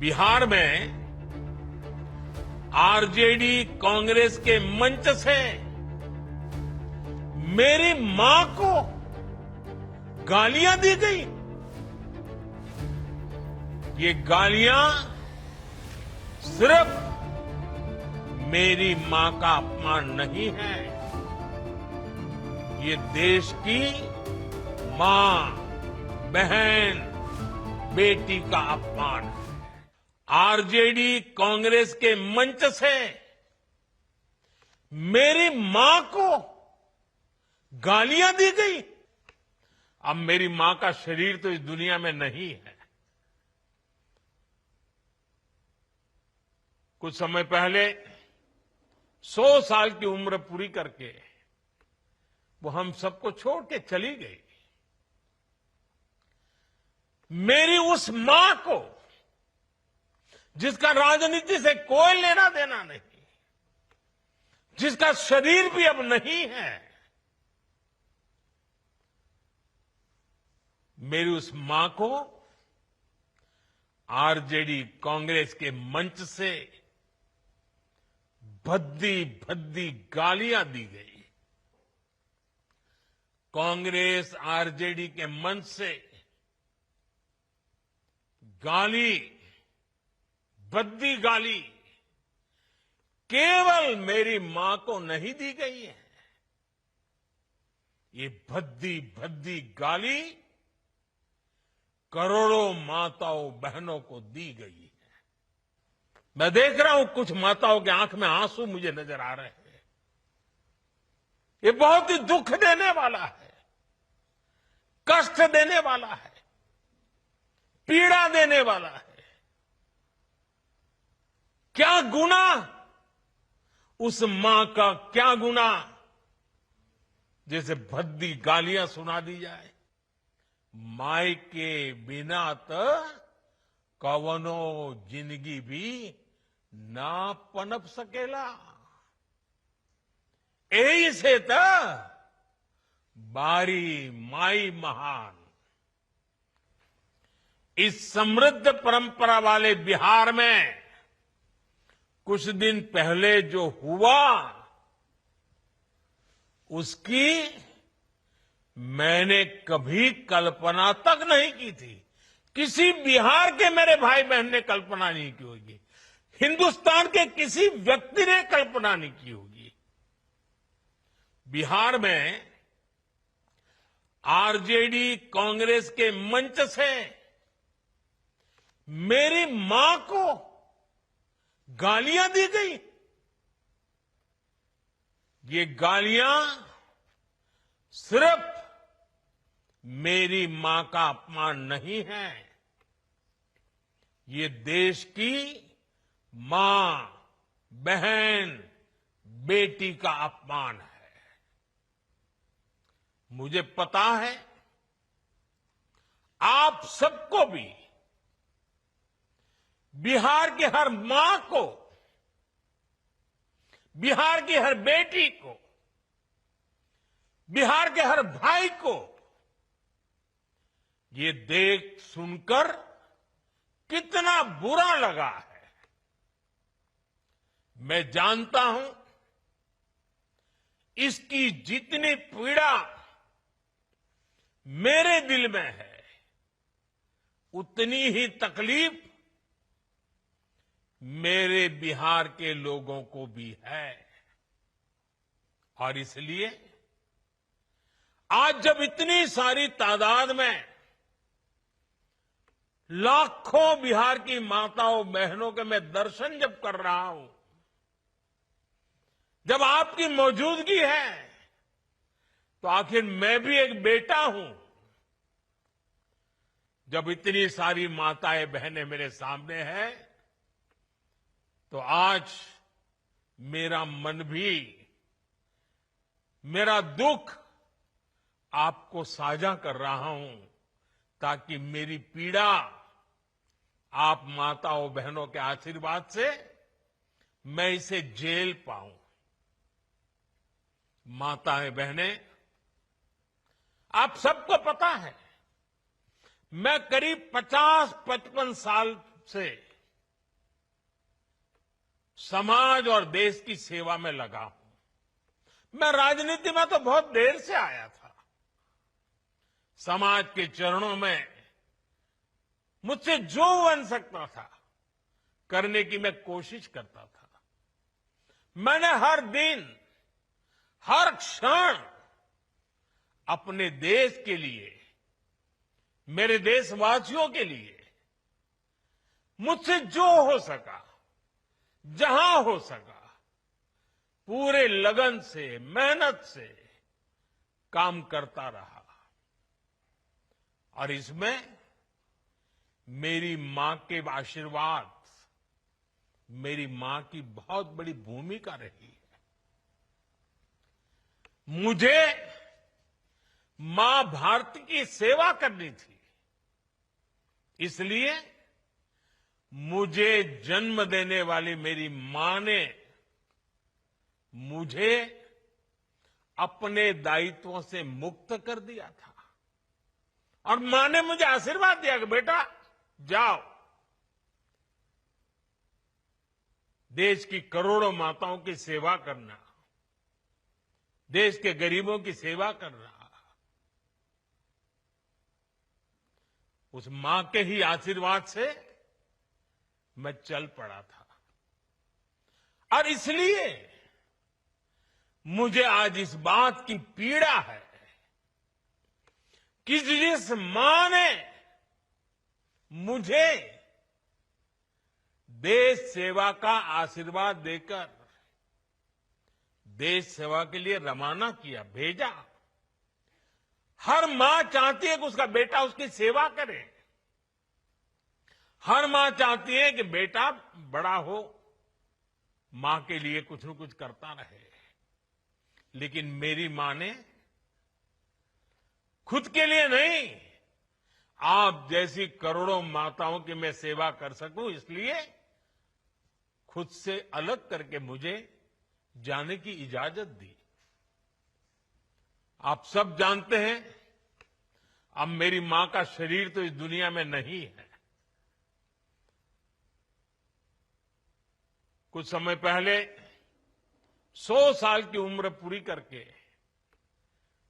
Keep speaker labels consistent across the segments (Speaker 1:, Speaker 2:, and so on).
Speaker 1: बिहार में आरजेडी कांग्रेस के मंच से मेरी मां को गालियां दी गई। ये गालियां सिर्फ मेरी मां का अपमान नहीं है, ये देश की मां, बहन, बेटी का अपमान है। आरजेडी कांग्रेस के मंच से मेरी मां को गालियां दी गई। अब मेरी मां का शरीर तो इस दुनिया में नहीं है। कुछ समय पहले 100 साल की उम्र पूरी करके वो हम सबको छोड़ के चली गई। मेरी उस मां को, जिसका राजनीति से कोई लेना देना नहीं, जिसका शरीर भी अब नहीं है, मेरी उस मां को आरजेडी कांग्रेस के मंच से भद्दी भद्दी गालियां दी गई। कांग्रेस आरजेडी के मंच से गाली, भद्दी गाली केवल मेरी मां को नहीं दी गई है, ये भद्दी भद्दी गाली करोड़ों माताओं बहनों को दी गई है। मैं देख रहा हूं कुछ माताओं की आंख में आंसू मुझे नजर आ रहे हैं। ये बहुत ही दुख देने वाला है, कष्ट देने वाला है, पीड़ा देने वाला है। क्या गुना उस मां का, क्या गुना जैसे भद्दी गालियां सुना दी जाए। माई के बिना तो कवनो जिंदगी भी ना पनप सकेला। यही से तो बारी माई महान। इस समृद्ध परंपरा वाले बिहार में कुछ दिन पहले जो हुआ, उसकी मैंने कभी कल्पना तक नहीं की थी। किसी बिहार के मेरे भाई बहन ने कल्पना नहीं की होगी, हिंदुस्तान के किसी व्यक्ति ने कल्पना नहीं की होगी। बिहार में आरजेडी कांग्रेस के मंच से मेरी मां को गालियां दी गई। ये गालियां सिर्फ मेरी मां का अपमान नहीं है, ये देश की मां, बहन, बेटी का अपमान है। मुझे पता है आप सबको भी, बिहार की हर मां को, बिहार की हर बेटी को, बिहार के हर भाई को ये देख सुनकर कितना बुरा लगा है। मैं जानता हूं इसकी जितनी पीड़ा मेरे दिल में है, उतनी ही तकलीफ मेरे बिहार के लोगों को भी है। और इसलिए आज जब इतनी सारी तादाद में लाखों बिहार की माताओं बहनों के मैं दर्शन जब कर रहा हूं, जब आपकी मौजूदगी है, तो आखिर मैं भी एक बेटा हूं। जब इतनी सारी माताएं बहनें मेरे सामने हैं, तो आज मेरा मन भी, मेरा दुख आपको साझा कर रहा हूं, ताकि मेरी पीड़ा आप माताओं बहनों के आशीर्वाद से मैं इसे झेल पाऊं। माताएं बहनें, आप सबको पता है, मैं करीब 50-55 साल से समाज और देश की सेवा में लगा हूं। मैं राजनीति में तो बहुत देर से आया था। समाज के चरणों में मुझसे जो बन सकता था करने की मैं कोशिश करता था। मैंने हर दिन, हर क्षण अपने देश के लिए, मेरे देशवासियों के लिए मुझसे जो हो सका, जहां हो सका, पूरे लगन से, मेहनत से काम करता रहा। और इसमें मेरी मां के आशीर्वाद, मेरी मां की बहुत बड़ी भूमिका रही है। मुझे मां भारती की सेवा करनी थी, इसलिए मुझे जन्म देने वाली मेरी मां ने मुझे अपने दायित्वों से मुक्त कर दिया था। और मां ने मुझे आशीर्वाद दिया कि बेटा जाओ, देश की करोड़ों माताओं की सेवा करना, देश के गरीबों की सेवा करना। उस मां के ही आशीर्वाद से मैं चल पड़ा था। और इसलिए मुझे आज इस बात की पीड़ा है कि जिस मां ने मुझे देश सेवा का आशीर्वाद देकर देश सेवा के लिए रवाना किया, भेजा। हर मां चाहती है कि उसका बेटा उसकी सेवा करे। हर मां चाहती है कि बेटा बड़ा हो, मां के लिए कुछ न कुछ करता रहे। लेकिन मेरी मां ने खुद के लिए नहीं, आप जैसी करोड़ों माताओं की मैं सेवा कर सकूं, इसलिए खुद से अलग करके मुझे जाने की इजाजत दी। आप सब जानते हैं, अब मेरी मां का शरीर तो इस दुनिया में नहीं है। कुछ समय पहले 100 साल की उम्र पूरी करके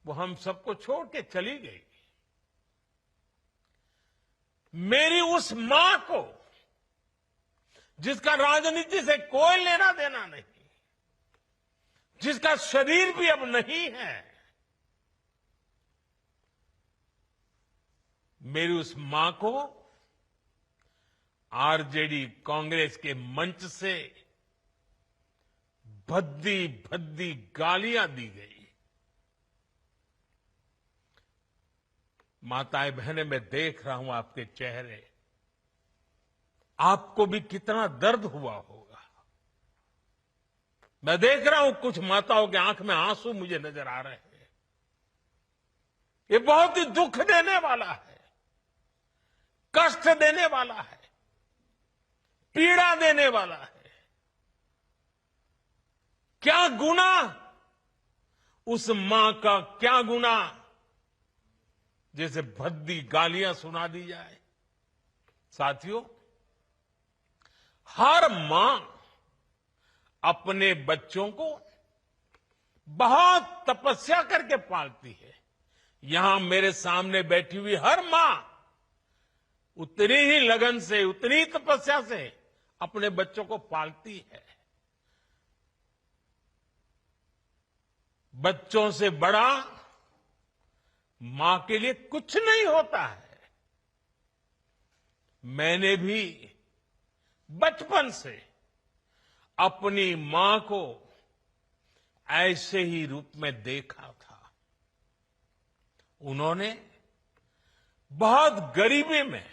Speaker 1: वो हम सबको छोड़ के चली गई। मेरी उस मां को, जिसका राजनीति से कोई लेना देना नहीं, जिसका शरीर भी अब नहीं है, मेरी उस मां को आरजेडी कांग्रेस के मंच से भद्दी भद्दी गालियां दी गई। माताएं बहनें, मैं देख रहा हूं आपके चेहरे, आपको भी कितना दर्द हुआ होगा। मैं देख रहा हूं कुछ माताओं की आंख में आंसू मुझे नजर आ रहे हैं। ये बहुत ही दुख देने वाला है, कष्ट देने वाला है, पीड़ा देने वाला है। क्या गुनाह, उस मां का क्या गुनाह जैसे भद्दी गालियां सुना दी जाए। साथियों, हर मां अपने बच्चों को बहुत तपस्या करके पालती है। यहां मेरे सामने बैठी हुई हर मां उतनी ही लगन से, उतनी ही तपस्या से अपने बच्चों को पालती है। बच्चों से बड़ा मां के लिए कुछ नहीं होता है। मैंने भी बचपन से अपनी मां को ऐसे ही रूप में देखा था। उन्होंने बहुत गरीबी में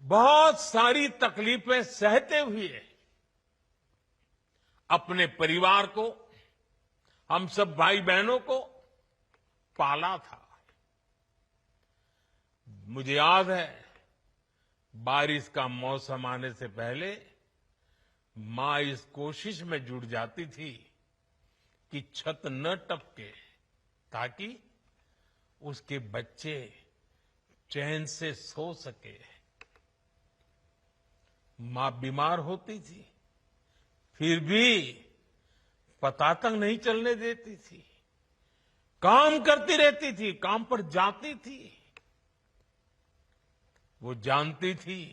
Speaker 1: बहुत सारी तकलीफें सहते हुए अपने परिवार को, हम सब भाई बहनों को पाला था। मुझे याद है, बारिश का मौसम आने से पहले मां इस कोशिश में जुट जाती थी कि छत न टपके, ताकि उसके बच्चे चैन से सो सके। मां बीमार होती थी फिर भी पता तक नहीं चलने देती थी। काम करती रहती थी, काम पर जाती थी। वो जानती थी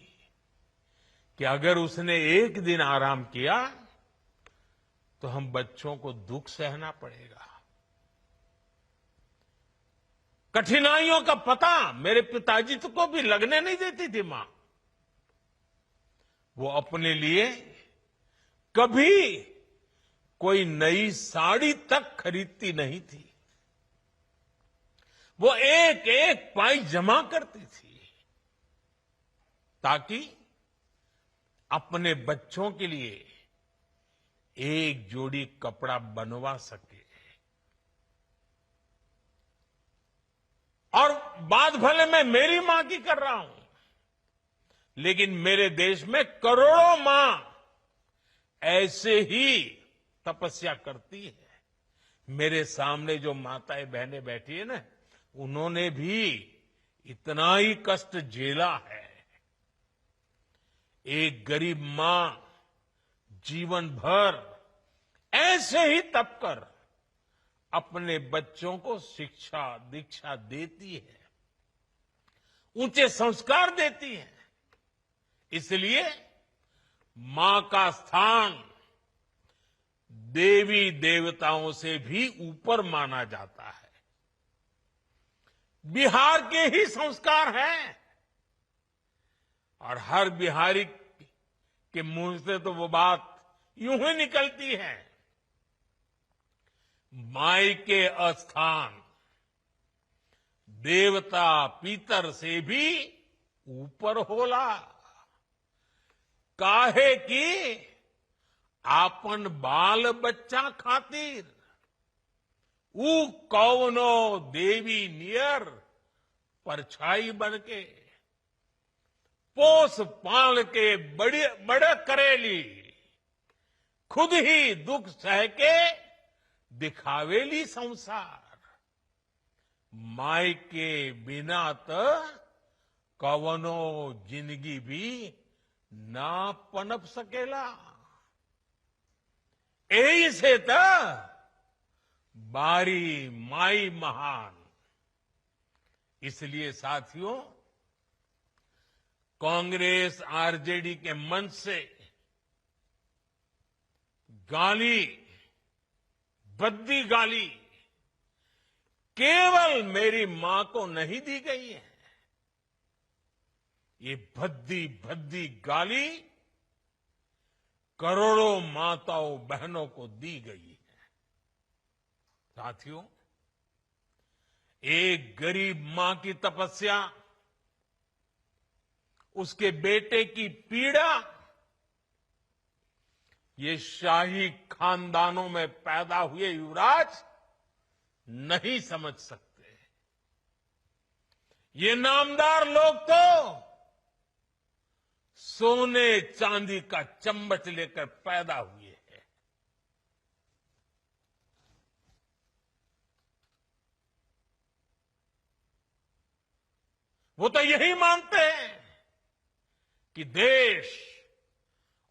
Speaker 1: कि अगर उसने एक दिन आराम किया तो हम बच्चों को दुख सहना पड़ेगा। कठिनाइयों का पता मेरे पिताजी को भी लगने नहीं देती थी मां। वो अपने लिए कभी कोई नई साड़ी तक खरीदती नहीं थी। वो एक एक पाई जमा करती थी ताकि अपने बच्चों के लिए एक जोड़ी कपड़ा बनवा सके। और बात भले मैं मेरी मां की कर रहा हूं, लेकिन मेरे देश में करोड़ों मां ऐसे ही तपस्या करती है। मेरे सामने जो माताएं बहनें बैठी है ना, उन्होंने भी इतना ही कष्ट झेला है। एक गरीब मां जीवन भर ऐसे ही तप कर अपने बच्चों को शिक्षा दीक्षा देती है, ऊंचे संस्कार देती है। इसलिए मां का स्थान देवी देवताओं से भी ऊपर माना जाता है। बिहार के ही संस्कार हैं और हर बिहारी के मुंह से तो वो बात यूं ही निकलती है, माई के अस्थान देवता पितर से भी ऊपर होला। काहे की आपन बाल बच्चा खातिर ऊ कौनो देवी नियर परछाई बनके पोस पाल के बड़े करेली, खुद ही दुख सह के दिखावेली संसार। माई के बिना तो कवनो जिंदगी भी ना पनप सकेला। यही से तो बारी माई महान। इसलिए साथियों, कांग्रेस आरजेडी के मंच से गाली, भद्दी गाली केवल मेरी मां को नहीं दी गई है। ये भद्दी भद्दी गाली करोड़ों माताओं बहनों को दी गई है। साथियों, एक गरीब मां की तपस्या, उसके बेटे की पीड़ा, ये शाही खानदानों में पैदा हुए युवराज नहीं समझ सकते। ये नामदार लोग तो सोने चांदी का चम्मच लेकर पैदा हुए हैं। वो तो यही मानते हैं कि देश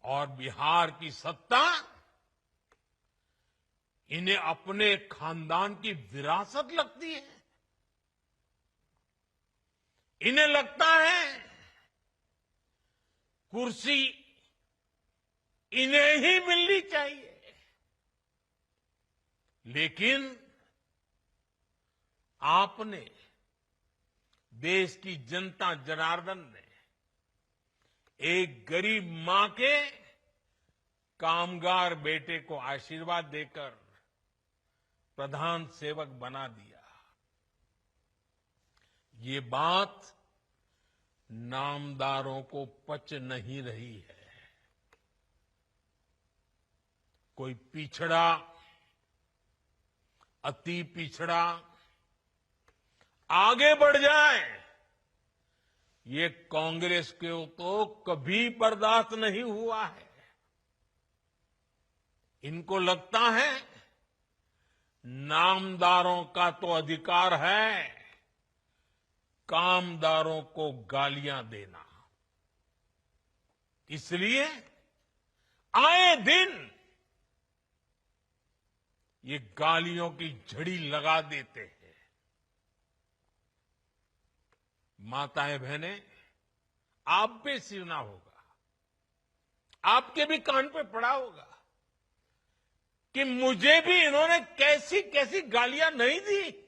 Speaker 1: और बिहार की सत्ता इन्हें अपने खानदान की विरासत लगती है। इन्हें लगता है कुर्सी इन्हें ही मिलनी चाहिए। लेकिन आपने, देश की जनता जनार्दन ने एक गरीब मां के कामगार बेटे को आशीर्वाद देकर प्रधान सेवक बना दिया। ये बात नामदारों को पच नहीं रही है। कोई पिछड़ा, अति पिछड़ा आगे बढ़ जाए, ये कांग्रेस को तो कभी बर्दाश्त नहीं हुआ है। इनको लगता है नामदारों का तो अधिकार है कामदारों को गालियां देना। इसलिए आए दिन ये गालियों की झड़ी लगा देते हैं। माताएं बहनें, आप भी सुना होगा, आपके भी कान पे पड़ा होगा कि मुझे भी इन्होंने कैसी कैसी गालियां नहीं दी।